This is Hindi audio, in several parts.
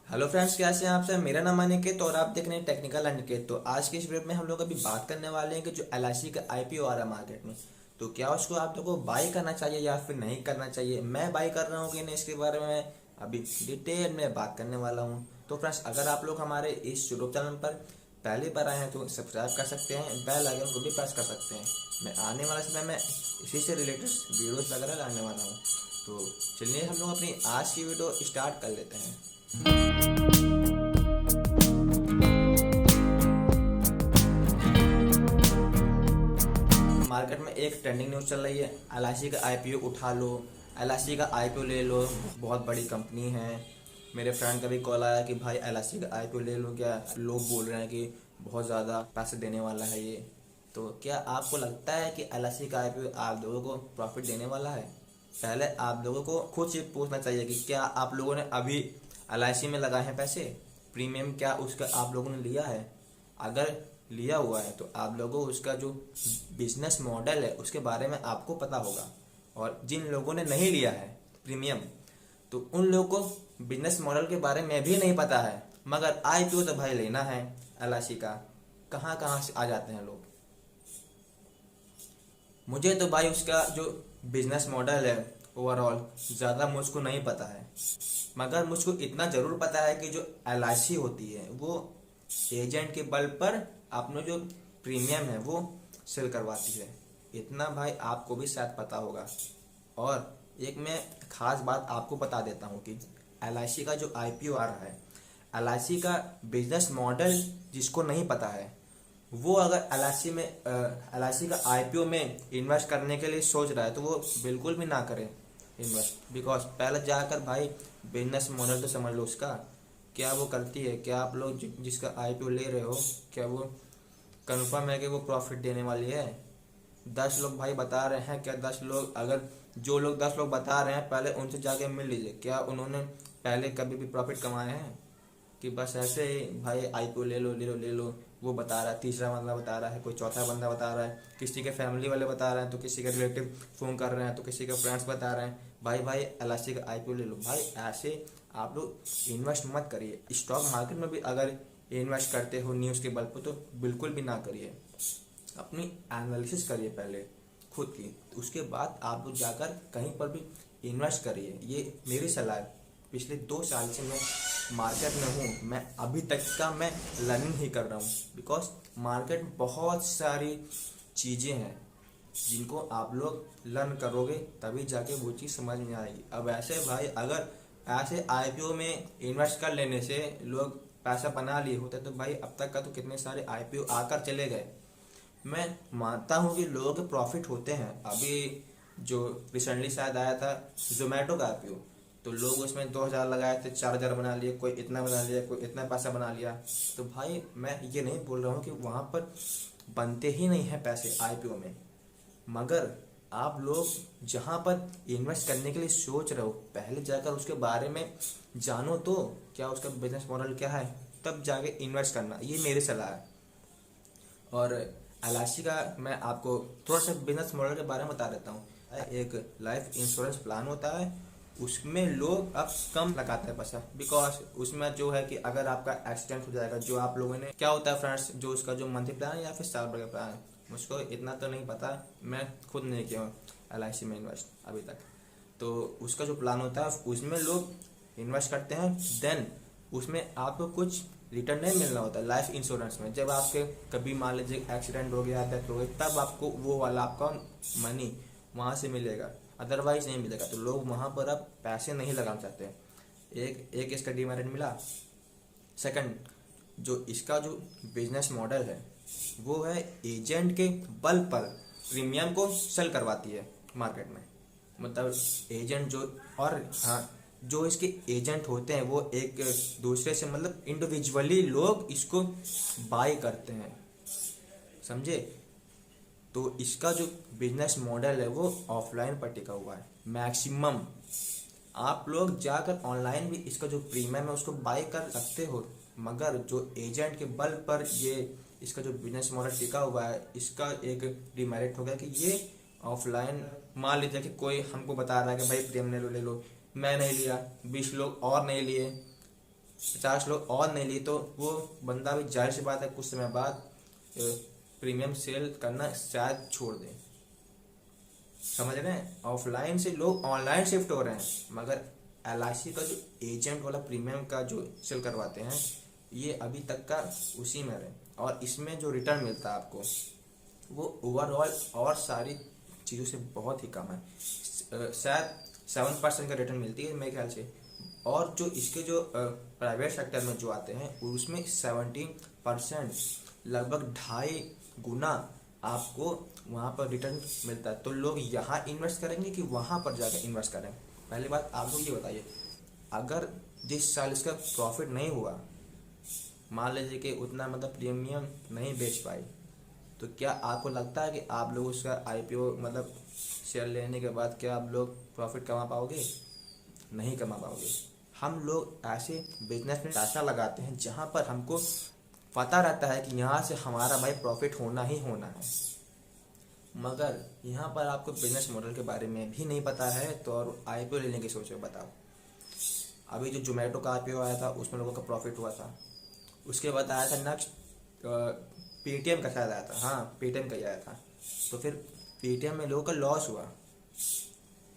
हेलो फ्रेंड्स, कैसे हैं आप सब। मेरा नाम अनिकेत और आप देख रहे हैं टेक्निकल अनिकेत। तो आज के इस वीडियो में हम लोग अभी बात करने वाले हैं कि जो एलआईसी का आईपीओ आ रहा है मार्केट में, तो क्या उसको आप लोगों को बाई करना चाहिए या फिर नहीं करना चाहिए। मैं बाई कर रहा हूँ कि नहीं, इसके बारे में अभी डिटेल में बात करने वाला हूँ। तो फ्रेंड्स, अगर आप लोग हमारे इस यूट्यूब चैनल पर पहली बार आए हैं तो सब्सक्राइब कर सकते हैं, बेल आइकन को भी प्रेस कर सकते हैं। मैं आने वाले समय में इसी से रिलेटेड वीडियोस वगैरह लाने वाला हूँ। तो चलिए हम लोग अपनी आज की वीडियो स्टार्ट कर लेते हैं। मार्केट में एक ट्रेंडिंग न्यूज़ चल रही है, एलआईसी का आईपीओ उठा लो, एलआईसी का आईपीओ ले लो, बहुत बड़ी कंपनी है। मेरे फ्रेंड का भी कॉल आया कि भाई एलआईसी का आईपीओ ले लो क्या, लोग बोल रहे हैं कि बहुत ज़्यादा पैसे देने वाला है ये। तो क्या आपको लगता है कि एलआईसी का आईपीओ आप लोगों को प्रॉफिट देने वाला है? पहले आप लोगों को खुद से पूछना चाहिए कि क्या आप लोगों ने अभी एलआईसी में लगाए हैं पैसे, प्रीमियम क्या उसका आप लोगों ने लिया है। अगर लिया हुआ है तो आप लोगों को उसका जो बिजनेस मॉडल है उसके बारे में आपको पता होगा। और जिन लोगों ने नहीं लिया है प्रीमियम, तो उन लोगों को बिजनेस मॉडल के बारे में भी नहीं पता है, मगर आईपीओ तो भाई लेना है एलआईसी का। कहाँ कहाँ से आ जाते हैं लोग। मुझे तो भाई उसका जो बिजनेस मॉडल है ओवरऑल ज़्यादा मुझको नहीं पता है, मगर मुझको इतना ज़रूर पता है कि जो एलआईसी होती है वो एजेंट के बल पर अपना जो प्रीमियम है वो सेल करवाती है। इतना भाई आपको भी शायद पता होगा। और एक मैं खास बात आपको बता देता हूँ कि एलआईसी का जो आईपीओ आ रहा है, एलआईसी का बिजनेस मॉडल जिसको नहीं पता है वो अगर एलआईसी का आईपीओ में इन्वेस्ट करने के लिए सोच रहा है तो वो बिल्कुल भी ना करे इन्वेस्ट। बिकॉज पहले जाकर भाई बिजनेस मॉडल तो समझ लो उसका, क्या वो करती है, क्या आप लोग जिसका आईपीओ ले रहे हो क्या वो कंफर्म है कि वो प्रॉफिट देने वाली है। 10 लोग भाई बता रहे हैं, क्या 10 लोग, अगर जो लोग 10 लोग बता रहे हैं पहले उनसे जाके मिल लीजिए, क्या उन्होंने पहले कभी भी प्रॉफिट कमाए हैं कि बस ऐसे ही भाई आईपीओ ले लो ले लो ले लो। वो बता रहा है, तीसरा बंदा बता रहा है, कोई चौथा बंदा बता रहा है, किसी के फैमिली वाले बता रहे हैं, तो किसी के रिलेटिव फ़ोन कर रहे हैं, तो किसी के फ्रेंड्स बता रहे हैं भाई भाई एलआईसी का आईपीओ ले लो। भाई ऐसे आप लोग इन्वेस्ट मत करिए। स्टॉक मार्केट में भी अगर इन्वेस्ट करते हो न्यूज़ के बल पर तो बिल्कुल भी ना करिए। अपनी एनालिसिस करिए पहले खुद की, उसके बाद आप लोग जाकर कहीं पर भी इन्वेस्ट करिए। ये मेरी सलाह है। पिछले 2 साल से मैं मार्केट में हूँ, मैं अभी तक का मैं लर्निंग ही कर रहा हूँ। बिकॉज मार्केट में बहुत सारी चीज़ें हैं जिनको आप लोग लर्न करोगे तभी जाके वो चीज़ समझ में आएगी। अब ऐसे भाई अगर ऐसे आईपीओ में इन्वेस्ट कर लेने से लोग पैसा बना लिए होते तो भाई अब तक का तो कितने सारे आईपीओ आकर चले गए। मैं मानता हूँ कि लोगों के प्रॉफिट होते हैं। अभी जो रिसेंटली शायद आया था जोमेटो का आईपीओ, तो लोग उसमें 2,000 लगाए थे, 4,000 बना लिए, कोई इतना बना लिया, कोई इतना पैसा बना लिया। तो भाई मैं ये नहीं बोल रहा हूँ कि वहाँ पर बनते ही नहीं है पैसे आईपीओ में, मगर आप लोग जहाँ पर इन्वेस्ट करने के लिए सोच रहे हो पहले जाकर उसके बारे में जानो, तो क्या उसका बिजनेस मॉडल क्या है, तब जाके इन्वेस्ट करना। ये मेरी सलाह है। और एलआईसी का मैं आपको थोड़ा सा बिजनेस मॉडल के बारे में बता देता हूँ। एक लाइफ इंश्योरेंस प्लान होता है, उसमें लोग अब कम लगाते हैं पैसा। बिकॉज उसमें जो है कि अगर आपका एक्सीडेंट हो जाएगा, जो आप लोगों ने क्या होता है फ्रेंड्स, जो उसका जो मंथली प्लान है या फिर साल भर का प्लान है, मुझको इतना तो नहीं पता, मैं खुद नहीं किया हूँ एलआईसी में इन्वेस्ट अभी तक। तो उसका जो प्लान होता है उसमें लोग इन्वेस्ट करते हैं, देन उसमें आपको कुछ रिटर्न नहीं मिलना होता। लाइफ इंश्योरेंस में जब आपके कभी मान लीजिए एक्सीडेंट हो गया, डेथ हो गई, तब आपको वो वाला आपका मनी वहाँ से मिलेगा, अदरवाइज नहीं मिलेगा। तो लोग वहाँ पर अब पैसे नहीं लगाना चाहते। एक इसका डिमेरिट मिला। सेकंड, जो इसका जो बिजनेस मॉडल है वो है एजेंट के बल पर प्रीमियम को सेल करवाती है मार्केट में। मतलब एजेंट जो, और हाँ, जो इसके एजेंट होते हैं वो एक दूसरे से मतलब इंडिविजुअली लोग इसको बाय करते हैं, समझे। तो इसका जो बिजनेस मॉडल है वो ऑफलाइन पर टिका हुआ है मैक्सिमम। आप लोग जाकर ऑनलाइन भी इसका जो प्रीमियम है उसको बाय कर सकते हो, मगर जो एजेंट के बल पर ये इसका जो बिजनेस मॉडल टिका हुआ है, इसका एक डिमेरिट हो गया कि ये ऑफलाइन, मान लीजिए कि कोई हमको बता रहा है कि भाई प्रीमियम ले लो ले लो, मैं नहीं लिया, 20 लोग और नहीं लिए, 50 लोग और नहीं ली तो वो बंदा भी जाहिर सी बात है कुछ समय बाद प्रीमियम सेल करना शायद छोड़ दे। समझ रहे हैं? ऑफलाइन से लोग ऑनलाइन शिफ्ट हो रहे हैं, मगर LIC का जो एजेंट वाला प्रीमियम का जो सेल करवाते हैं ये अभी तक का उसी में रहे, और इसमें जो रिटर्न मिलता है आपको वो ओवरऑल और सारी चीज़ों से बहुत ही कम है। शायद 7% का रिटर्न मिलती है मेरे ख्याल से, और जो इसके जो प्राइवेट सेक्टर में जो आते हैं उसमें 17%, लगभग 2.5 गुना आपको वहाँ पर रिटर्न मिलता है। तो लोग यहाँ इन्वेस्ट करेंगे कि वहाँ पर जाकर इन्वेस्ट करें? पहली बात आप लोग ये बताइए, अगर जिस साल इसका प्रॉफिट नहीं हुआ, मान लीजिए कि उतना मतलब प्रीमियम नहीं बेच पाए, तो क्या आपको लगता है कि आप लोग उसका IPO मतलब शेयर लेने के बाद क्या आप लोग प्रॉफिट कमा पाओगे? नहीं कमा पाओगे। हम लोग ऐसे बिजनेस में पैसा लगाते हैं जहाँ पर हमको पता रहता है कि यहाँ से हमारा भाई प्रॉफिट होना ही होना है, मगर यहाँ पर आपको बिजनेस मॉडल के बारे में भी नहीं पता है तो और IPO लेने की सोचो। बताओ, अभी जो जोमेटो का IPO आया था उसमें लोगों का प्रॉफिट हुआ था, उसके बाद आया था नेक्स्ट पेटीएम का शायद आया था, हाँ पेटीएम का ही आया था, तो फिर पेटीएम में लोगों का लॉस हुआ,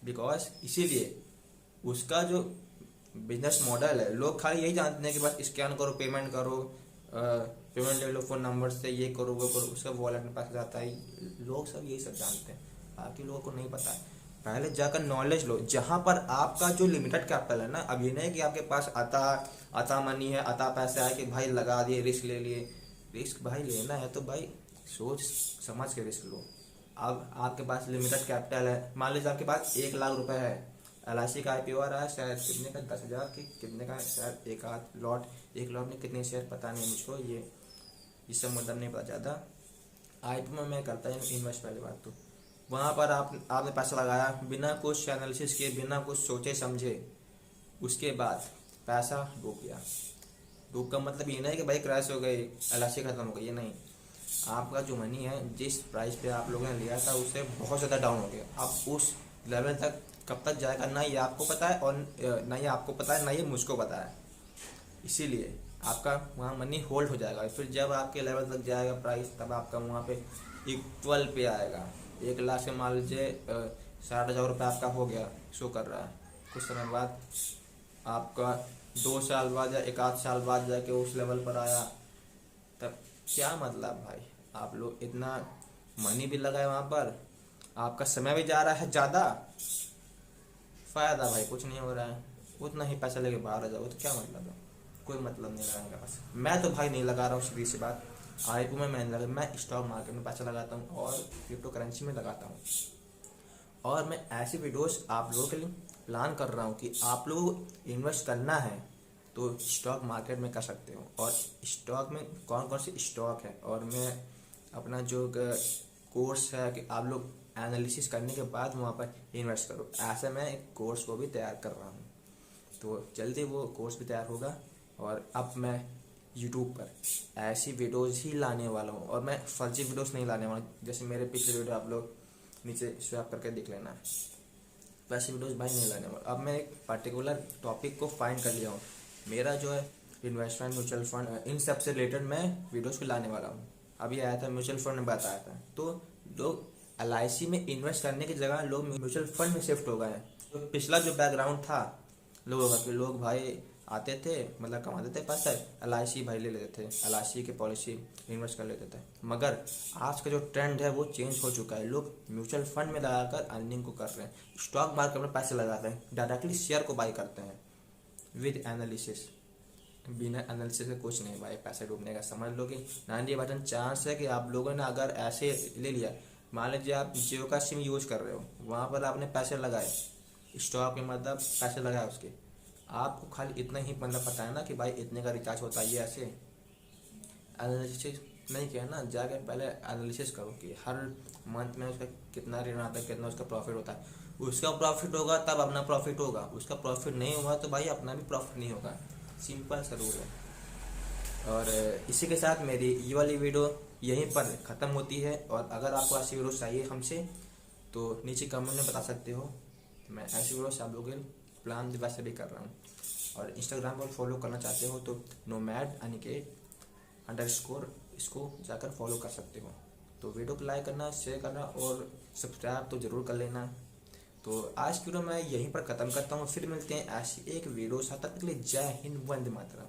बिकॉज इसीलिए उसका जो बिजनेस मॉडल है, लोग खाली यही जानते हैं कि बस स्कैन करो, पेमेंट करो, पेमेंट ले लो फ़ोन नंबर से, ये करो वो करो, उसका वॉलेट में पैसा जाता है। लोग सब यही सब जानते हैं, बाकी लोगों को नहीं पता है। पहले जाकर नॉलेज लो, जहाँ पर आपका जो लिमिटेड कैपिटल है ना, अब ये नहीं कि आपके पास आता मनी है, आता पैसा है कि भाई लगा दिए, रिस्क ले लिए। रिस्क भाई लेना है तो भाई सोच समझ के रिस्क लो। अब आपके पास लिमिटेड कैपिटल है, मान लीजिए आपके पास 1 लाख रुपए है, LIC का IPO आ रहा है, शायद कितने का, 10,000 की कितने का, शायद एक लॉट में कितने शेयर पता नहीं मुझको, ये सब मतलब नहीं पता ज़्यादा। IPO में मैं करता हूँ इन्वेस्ट। पहली बात तो वहाँ पर आपने पैसा लगाया बिना कुछ एनालिसिस किए, बिना कुछ सोचे समझे, उसके बाद पैसा डूब गया। डूब का मतलब ये नहीं कि भाई क्रैश हो गई, LIC खत्म हो गई, ये नहीं। आपका जो मनी है जिस प्राइस पे आप लोगों ने लिया था उससे बहुत ज़्यादा डाउन हो गया। अब उस लेवल तक कब तक जाएगा ना ये आपको पता है, और ना ये आपको पता है, ना ये मुझको पता है। इसीलिए आपका वहाँ मनी होल्ड हो जाएगा, फिर जब आपके लेवल तक जाएगा प्राइस तब आपका वहाँ पे इक्वल पे आएगा। 1 लाख से मान लीजिए 60,000 रुपये आपका हो गया, शो कर रहा है, कुछ समय बाद आपका 2 साल बाद या 1 आध साल बाद जाके उस लेवल पर आया, तब क्या मतलब भाई? आप लोग इतना मनी भी लगाए वहाँ पर, आपका समय भी जा रहा है ज़्यादा, फ़ायदा भाई कुछ नहीं हो रहा है, उतना ही पैसा लेके बाहर आ जाओ तो क्या मतलब है? कोई मतलब नहीं लगाने का। बस मैं तो भाई नहीं लगा रहा हूँ, सीधी सी बात। IPO में मैं नहीं लगा, मैं स्टॉक मार्केट में पैसा लगाता हूँ और क्रिप्टो करेंसी में लगाता हूँ। और मैं ऐसी वीडियोस आप लोगों के लिए प्लान कर रहा हूँ कि आप लोग इन्वेस्ट करना है तो स्टॉक मार्केट में कर सकते हो, और स्टॉक में कौन कौन से स्टॉक है, और मैं अपना जो कोर्स है कि आप लोग एनालिसिस करने के बाद वहाँ पर इन्वेस्ट करो, ऐसे मैं एक कोर्स को भी तैयार कर रहा हूँ। तो जल्दी वो कोर्स भी तैयार होगा, और अब मैं यूट्यूब पर ऐसी वीडियोस ही लाने वाला हूँ, और मैं फर्जी वीडियोस नहीं लाने वाला। जैसे मेरे पिछले वीडियो आप लोग नीचे स्वैप करके देख लेना, वैसी वीडियोस भाई नहीं लाने वाला। अब मैं एक पर्टिकुलर टॉपिक को फाइंड कर लिया हूँ, मेरा जो है इन्वेस्टमेंट, म्यूचुअल फंड, इन सब से रिलेटेड मैं वीडियोस को लाने वाला हूँ। अभी आया था म्यूचुअल फंड में बात आया था, तो लोग LIC में इन्वेस्ट करने की जगह लोग म्यूचुअल फंड में शिफ्ट हो गए हैं। तो पिछला जो बैकग्राउंड था लोगों का कि लोग भाई आते थे, मतलब कमाते थे पैसा, LIC भाई ले लेते थे, LIC की पॉलिसी इन्वेस्ट कर लेते थे। मगर आज का जो ट्रेंड है वो चेंज हो चुका है, लोग म्यूचुअल फंड में लगाकर अर्निंग को कर रहे हैं, स्टॉक मार्केट में पैसे लगाते हैं, डायरेक्टली शेयर को बाई करते हैं विद एनालिसिस। बिना एनालिसिस से कुछ नहीं भाई, पैसे डूबने का समझ लो कि 90% चांस है कि आप लोगों ने अगर ऐसे ले लिया, मान लीजिए आप जियो का सिम यूज कर रहे हो, वहाँ पर आपने पैसे लगाए स्टॉक में, मतलब पैसे लगाए उसके, आपको खाली इतना ही मतलब पता है ना कि भाई इतने का रिचार्ज होता है, ये ऐसे एनालिसिस नहीं किया ना, जाकर पहले एनालिसिस करो कि हर मंथ में उसका कितना रिटर्न आता है, कितना उसका प्रॉफिट होता है। उसका प्रॉफिट होगा तब अपना प्रॉफिट होगा, उसका प्रॉफिट नहीं होगा तो भाई अपना भी प्रॉफिट नहीं होगा, सिंपल सा रूल है। और इसी के साथ मेरी ये वाली वीडियो यहीं पर ख़त्म होती है, और अगर आपको ऐसी वीडियो चाहिए हमसे तो नीचे कमेंट में बता सकते हो, मैं ऐसी वीडियो आप लोगों के प्लान वैसे भी कर रहा हूँ। और इंस्टाग्राम पर फॉलो करना चाहते हो तो नोमैड अनिकेत अंडरस्कोर इसको जाकर फॉलो कर सकते हो। तो वीडियो को लाइक करना, शेयर करना और सब्सक्राइब तो ज़रूर कर लेना। तो आज की वीडियो मैं यहीं पर ख़त्म करता हूँ, फिर मिलते हैं ऐसी एक वीडियो साथ, तब तक के लिए जय हिंद, वंदे मातरम।